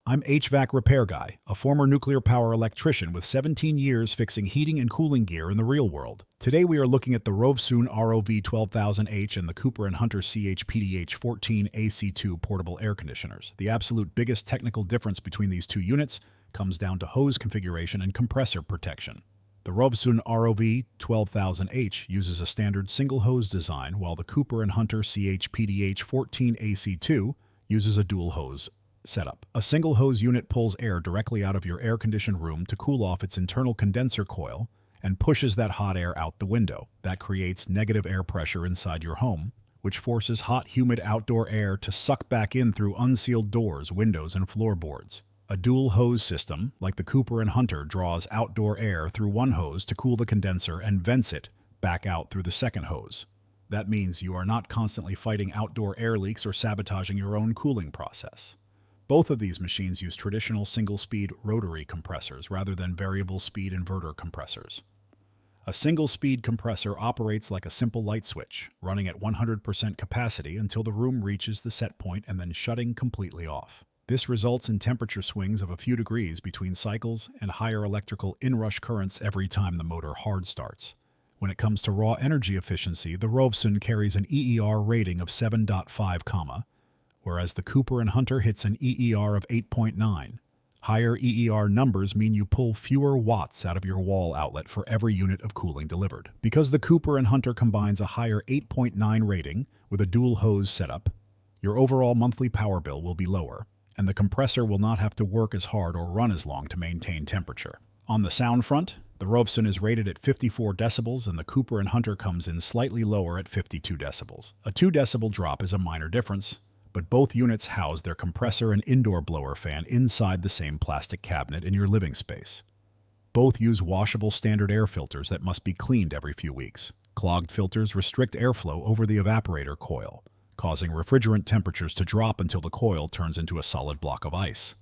I'm HVAC Repair Guy, a former nuclear power electrician with 17 years fixing heating and cooling gear in the real world. Today we are looking at the Rovsun ROV-12000H and the Cooper Hunter CH-PDH14AC2 portable air conditioners. The absolute biggest technical difference between these two units comes down to hose configuration and compressor protection. The Rovsun ROV-12000H uses a standard single hose design, while the Cooper Hunter CH-PDH14AC2 uses a dual hose setup. A single hose unit pulls air directly out of your air-conditioned room to cool off its internal condenser coil and pushes that hot air out the window. That creates negative air pressure inside your home, which forces hot, humid outdoor air to suck back in through unsealed doors, windows, and floorboards. A dual hose system, like the Cooper and Hunter, draws outdoor air through one hose to cool the condenser and vents it back out through the second hose. That means you are not constantly fighting outdoor air leaks or sabotaging your own cooling process. Both of these machines use traditional single-speed rotary compressors rather than variable-speed inverter compressors. A single-speed compressor operates like a simple light switch, running at 100% capacity until the room reaches the set point and then shutting completely off. This results in temperature swings of a few degrees between cycles and higher electrical inrush currents every time the motor hard starts. When it comes to raw energy efficiency, the Rovsun carries an EER rating of 7.5, whereas the Cooper and Hunter hits an EER of 8.9. Higher EER numbers mean you pull fewer watts out of your wall outlet for every unit of cooling delivered. Because the Cooper and Hunter combines a higher 8.9 rating with a dual hose setup, your overall monthly power bill will be lower, and the compressor will not have to work as hard or run as long to maintain temperature. On the sound front, the Rovsun is rated at 54 decibels and the Cooper and Hunter comes in slightly lower at 52 decibels. A 2 decibel drop is a minor difference, but both units house their compressor and indoor blower fan inside the same plastic cabinet in your living space. Both use washable standard air filters that must be cleaned every few weeks. Clogged filters restrict airflow over the evaporator coil, causing refrigerant temperatures to drop until the coil turns into a solid block of ice.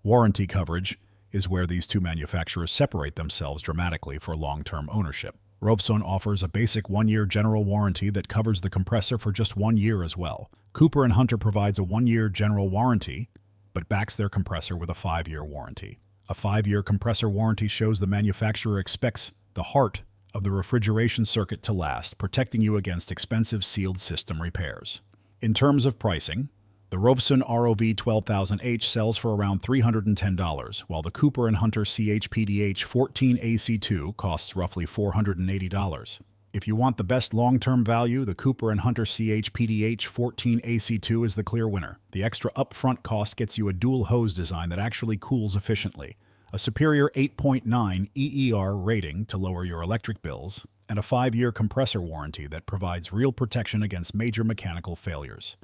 Warranty coverage is where these two manufacturers separate themselves dramatically for long-term ownership. Rovsun offers a basic 1-year general warranty that covers the compressor for just 1 year as well. Cooper and Hunter provides a 1-year general warranty, but backs their compressor with a 5-year warranty. A 5-year compressor warranty shows the manufacturer expects the heart of the refrigeration circuit to last, protecting you against expensive sealed system repairs. In terms of pricing, the Rovsun ROV-12000H sells for around $310, while the Cooper and Hunter CH-PDH14AC2 costs roughly $480. If you want the best long-term value, the Cooper and Hunter CH-PDH14AC2 is the clear winner. The extra upfront cost gets you a dual hose design that actually cools efficiently, a superior 8.9 EER rating to lower your electric bills, and a 5-year compressor warranty that provides real protection against major mechanical failures.